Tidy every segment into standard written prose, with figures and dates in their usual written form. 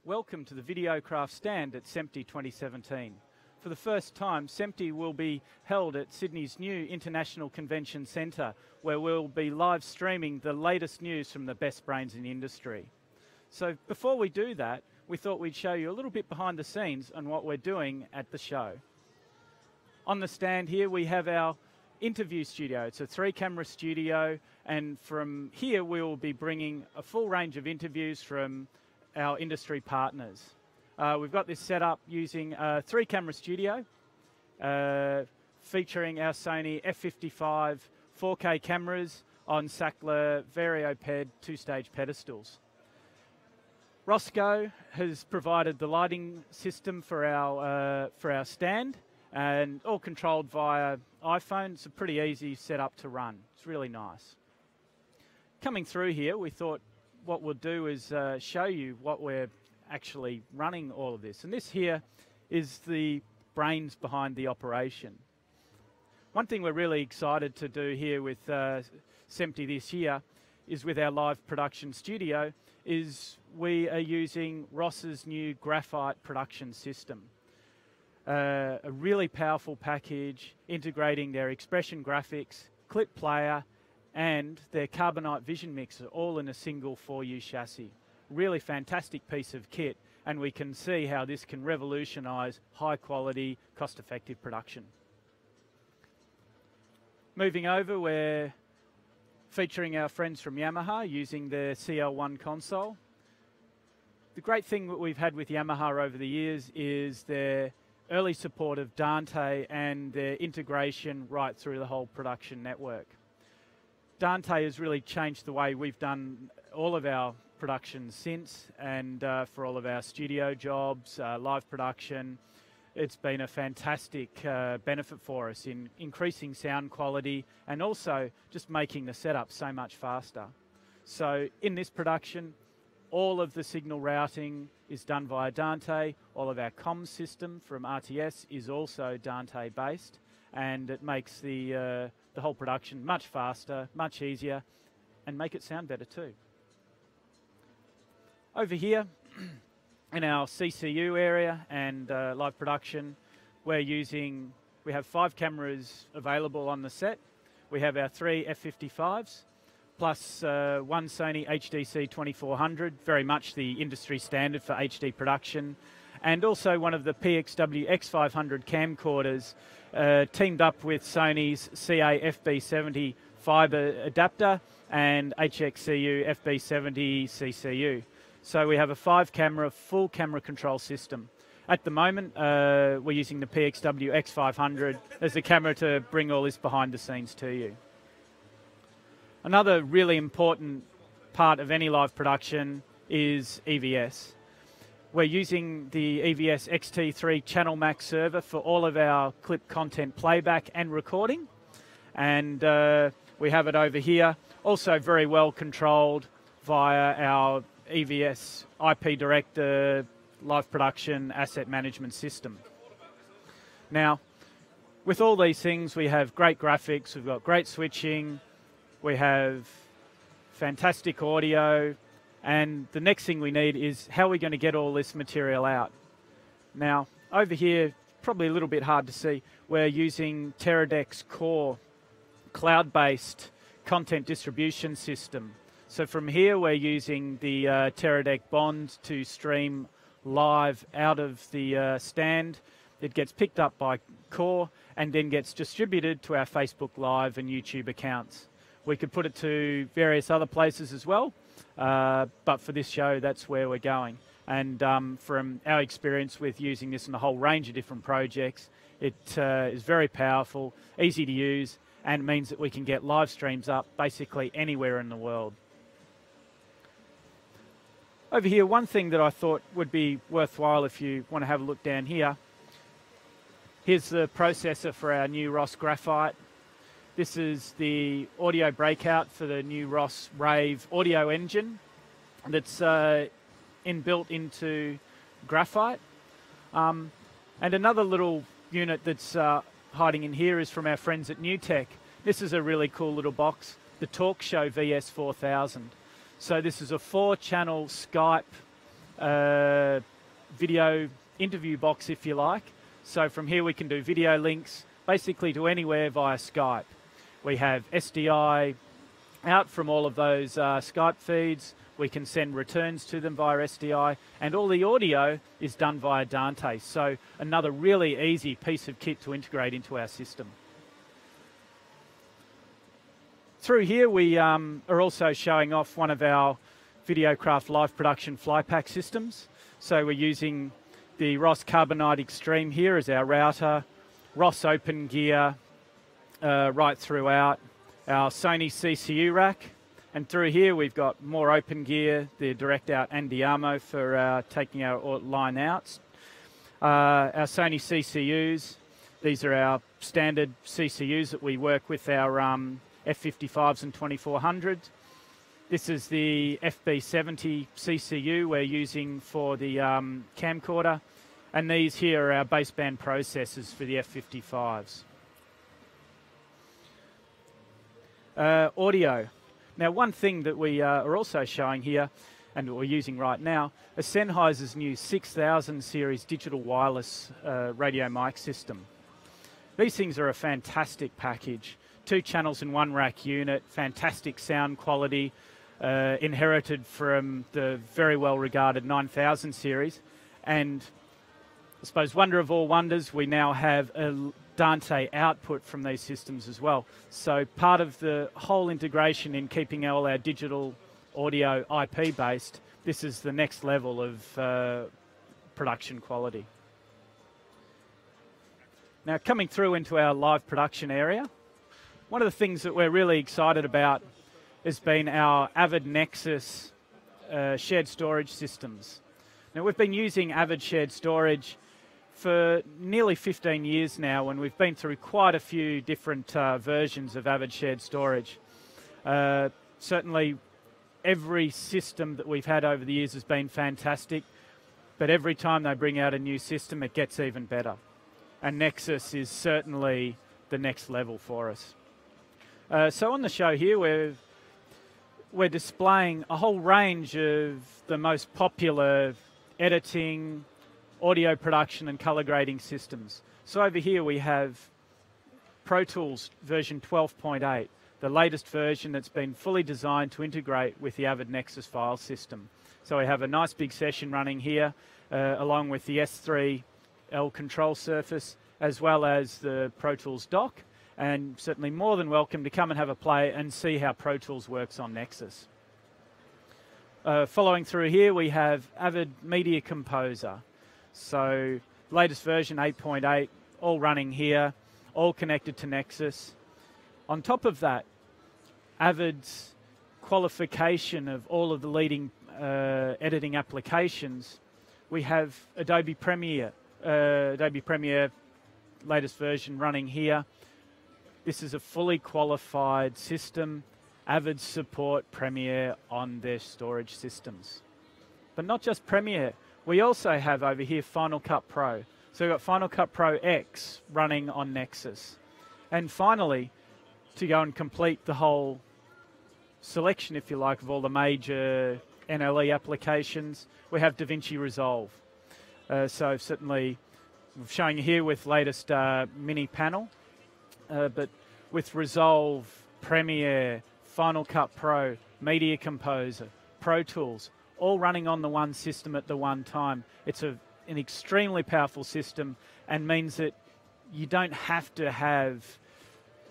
Welcome to the Videocraft stand at SMPTE 2017. For the first time, SMPTE will be held at Sydney's new International Convention Centre, where we'll be live streaming the latest news from the best brains in the industry. So before we do that, we thought we'd show you a little bit behind the scenes on what we're doing at the show. On the stand here we have our interview studio. It's a 3-camera studio, and from here we will be bringing a full range of interviews from our industry partners. We've got this set up using a 3-camera studio featuring our Sony f55 4K cameras on Sackler VarioPed 2-stage pedestals. Roscoe has provided the lighting system for our stand, and all controlled via iPhone. It's a pretty easy setup to run. It's really nice. Coming through here, we thought what we'll do is show you what we're actually running all of this. And this here is the brains behind the operation. One thing we're really excited to do here with SMPTE this year is with our live production studio is we are using Ross's new graphite production system. A really powerful package integrating their expression graphics, clip player and their carbonite vision mixer all in a single 4U chassis. Really fantastic piece of kit, and we can see how this can revolutionise high quality, cost effective production. Moving over, we're featuring our friends from Yamaha using their CL1 console. The great thing that we've had with Yamaha over the years is their early support of Dante and their integration right through the whole production network. Dante has really changed the way we've done all of our production since, and for all of our studio jobs, live production, it's been a fantastic benefit for us in increasing sound quality and also just making the setup so much faster. So in this production, all of the signal routing is done via Dante. All of our comms system from RTS is also Dante based, and it makes the whole production much faster, much easier, and make it sound better too. Over here in our CCU area and live production, we have 5 cameras available on the set. We have our 3 f55s, plus 1 Sony HDC 2400, very much the industry standard for HD production, and also one of the PXW X500 camcorders teamed up with Sony's CA FB70 fibre adapter and HXCU FB70 CCU. So we have a 5-camera, full camera control system. At the moment, we're using the PXW X500 as the camera to bring all this behind the scenes to you. Another really important part of any live production is EVS. We're using the EVS XT3 Channel Max server for all of our clip content playback and recording, and we have it over here, also very well controlled via our EVS IP Director live production asset management system. Now, with all these things, we have great graphics, we've got great switching, we have fantastic audio, and the next thing we need is how we're going to get all this material out. Now, over here, probably a little bit hard to see, we're using Teradek's Core cloud-based content distribution system. So from here, we're using the Teradek Bond to stream live out of the stand. It gets picked up by Core and then gets distributed to our Facebook Live and YouTube accounts. We could put it to various other places as well, but for this show, that's where we're going. And from our experience with using this in a whole range of different projects, it is very powerful, easy to use, and means that we can get live streams up basically anywhere in the world. Over here, one thing that I thought would be worthwhile if you want to have a look down here, here's the processor for our new Ross Graphite. This is the audio breakout for the new Ross Rave audio engine that's inbuilt into graphite. And another little unit that's hiding in here is from our friends at NewTek. This is a really cool little box, the Talk Show VS4000. So this is a 4-channel Skype video interview box, if you like. So from here we can do video links basically to anywhere via Skype. We have SDI out from all of those Skype feeds. We can send returns to them via SDI, and all the audio is done via Dante. So another really easy piece of kit to integrate into our system. Through here we are also showing off one of our Videocraft live production flypack systems. So we're using the Ross Carbonite Extreme here as our router, Ross Open Gear right throughout, our Sony CCU rack, and through here we've got more open gear, the direct out and Diamo for taking our line outs. Our Sony CCUs, these are our standard CCUs that we work with our F55s and 2400s. This is the FB70 CCU we're using for the camcorder, and these here are our baseband processors for the F55s. Audio. Now, one thing that we are also showing here, and that we're using right now, is Sennheiser's new 6000 series digital wireless radio mic system. These things are a fantastic package. 2 channels in 1 rack unit, fantastic sound quality, inherited from the very well regarded 9000 series, and I suppose wonder of all wonders, we now have a Dante output from these systems as well. So part of the whole integration in keeping all our digital audio IP based, this is the next level of production quality. Now, coming through into our live production area, one of the things that we're really excited about has been our Avid Nexus shared storage systems. Now, we've been using Avid shared storage for nearly 15 years now, and we've been through quite a few different versions of Avid shared storage. Certainly, every system that we've had over the years has been fantastic, but every time they bring out a new system, it gets even better. And Nexus is certainly the next level for us. So on the show here, we're displaying a whole range of the most popular editing, audio production and color grading systems. So over here we have Pro Tools version 12.8, the latest version that's been fully designed to integrate with the Avid Nexus file system. So we have a nice big session running here, along with the S3L control surface, as well as the Pro Tools dock, and certainly more than welcome to come and have a play and see how Pro Tools works on Nexus. Following through here, we have Avid Media Composer. So latest version 8.8, all running here, all connected to Nexus. On top of that, Avid's qualification of all of the leading editing applications. We have Adobe Premiere latest version running here. This is a fully qualified system. Avid support Premiere on their storage systems. But not just Premiere. We also have over here Final Cut Pro. So we've got Final Cut Pro X running on Nexus. And finally, to go and complete the whole selection, if you like, of all the major NLE applications, we have DaVinci Resolve. So certainly, I'm showing you here with latest mini panel, but with Resolve, Premiere, Final Cut Pro, Media Composer, Pro Tools, all running on the one system at the one time. It's an extremely powerful system and means that you don't have to have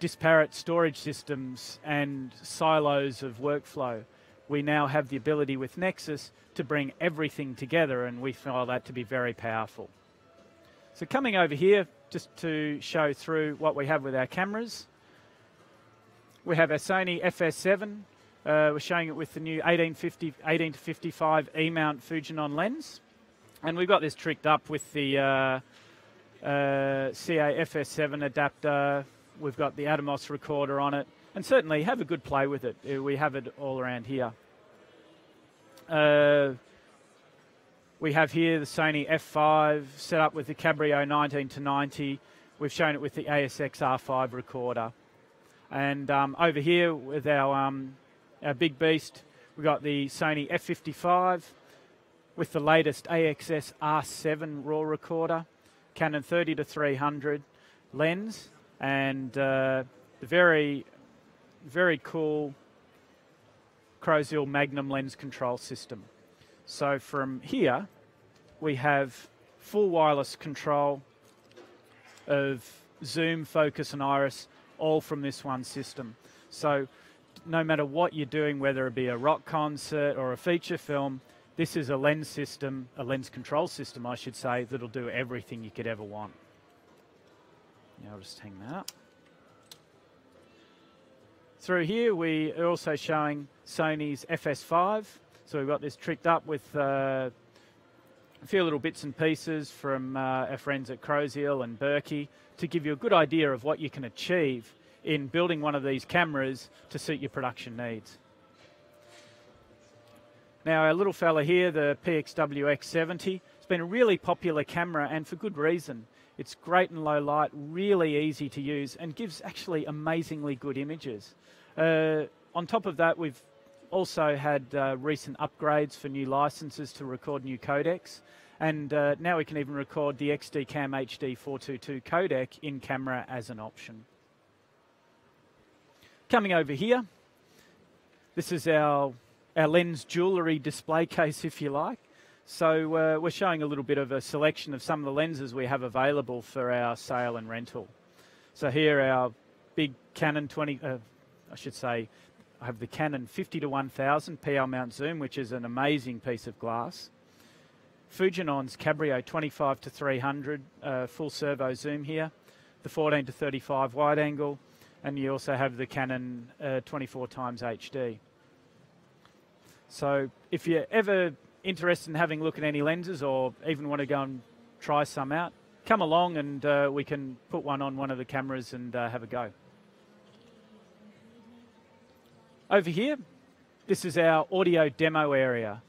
disparate storage systems and silos of workflow. We now have the ability with Nexus to bring everything together, and we feel that to be very powerful. So coming over here, just to show through what we have with our cameras. We have our Sony FS7. We're showing it with the new 18 to 55 E-mount Fujinon lens. And we've got this tricked up with the CA FS7 adapter. We've got the Atomos recorder on it. And certainly have a good play with it. We have it all around here. We have here the Sony F5 set up with the Cabrio 19 to 90. We've shown it with the ASX R5 recorder. And over here with our big beast, we've got the Sony F55. with the latest AXS R7 RAW recorder, Canon 30-300 lens, and the very, very cool Crozil Magnum lens control system. So from here, we have full wireless control of zoom, focus and iris, all from this one system. So no matter what you're doing, whether it be a rock concert or a feature film, this is a lens system, a lens control system, I should say, that'll do everything you could ever want. Yeah, I'll just hang that up. Through here, we are also showing Sony's FS5. So we've got this tricked up with a few little bits and pieces from our friends at Crozil and Berkey to give you a good idea of what you can achieve in building one of these cameras to suit your production needs. Now our little fella here, the PXW X70, it's been a really popular camera and for good reason. It's great in low light, really easy to use and gives actually amazingly good images. On top of that, we've also had recent upgrades for new licenses to record new codecs, and now we can even record the XDCam HD 422 codec in camera as an option. Coming over here, this is our lens jewellery display case, if you like. So we're showing a little bit of a selection of some of the lenses we have available for our sale and rental. So here our big Canon I have the Canon 50-1000 PL mount zoom, which is an amazing piece of glass. Fujinon's Cabrio 25-300 full servo zoom here, the 14-35 wide angle, and you also have the Canon 24x HD. So if you're ever interested in having a look at any lenses or even want to go and try some out, come along and we can put one on one of the cameras and have a go. Over here, this is our audio demo area.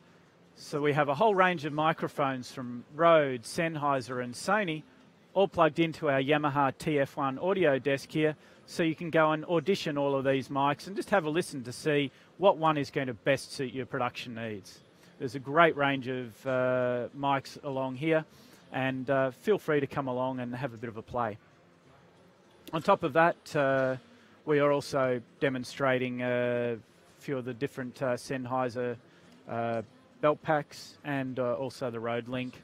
So we have a whole range of microphones from Rode, Sennheiser and Sony, all plugged into our Yamaha TF1 audio desk here, so you can go and audition all of these mics and just have a listen to see what one is going to best suit your production needs. There's a great range of mics along here, and feel free to come along and have a bit of a play. On top of that, we are also demonstrating a few of the different Sennheiser belt packs and also the Rode Link.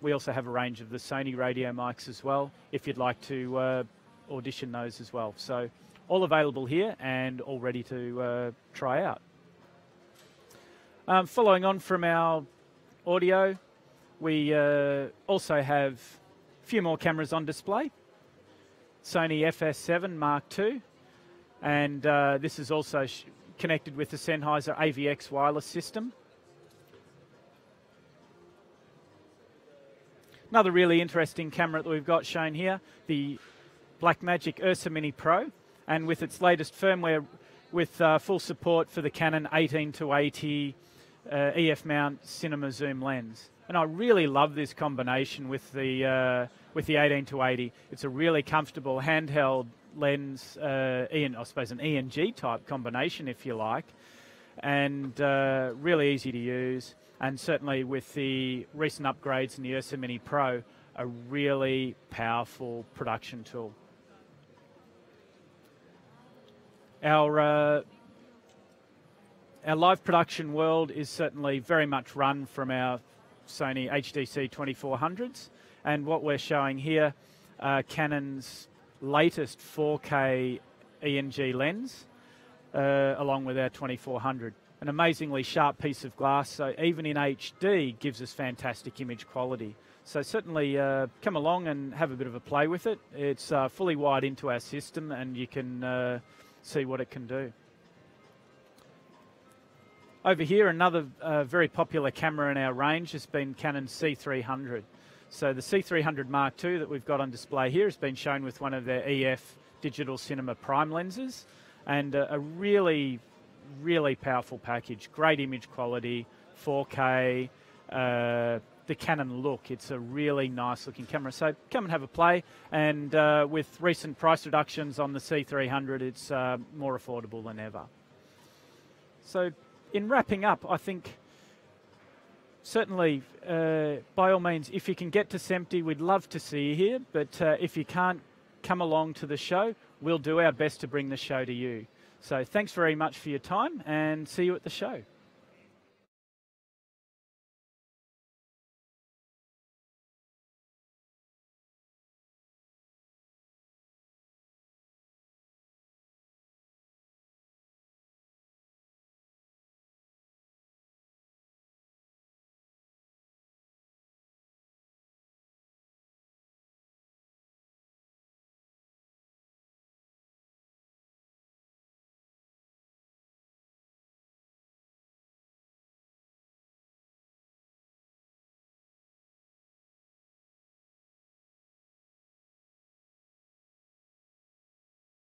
We also have a range of the Sony radio mics as well, if you'd like to audition those as well. So all available here and all ready to try out. Following on from our audio, we also have a few more cameras on display. Sony FS7 Mark II, and this is also connected with the Sennheiser AVX wireless system. Another really interesting camera that we've got shown here, the Blackmagic Ursa Mini Pro, and with its latest firmware with full support for the Canon 18-80 EF mount cinema zoom lens. And I really love this combination with the 18-80. It's a really comfortable handheld lens, I suppose an ENG type combination if you like, and really easy to use. And certainly with the recent upgrades in the Ursa Mini Pro, a really powerful production tool. Our live production world is certainly very much run from our Sony HDC 2400s, and what we're showing here, Canon's latest 4K ENG lens, along with our 2400. An amazingly sharp piece of glass, so even in HD gives us fantastic image quality. So certainly come along and have a bit of a play with it. It's fully wired into our system and you can see what it can do. Over here, another very popular camera in our range has been Canon C300. So the C300 Mark II that we've got on display here has been shown with one of their EF digital cinema prime lenses, and a really, really powerful package. Great image quality, 4K, the Canon look. It's a really nice looking camera. So come and have a play, and with recent price reductions on the C300, it's more affordable than ever. So in wrapping up, I think Certainly, by all means, if you can get to SMPTE, we'd love to see you here, but if you can't come along to the show, we'll do our best to bring the show to you. So thanks very much for your time, and see you at the show.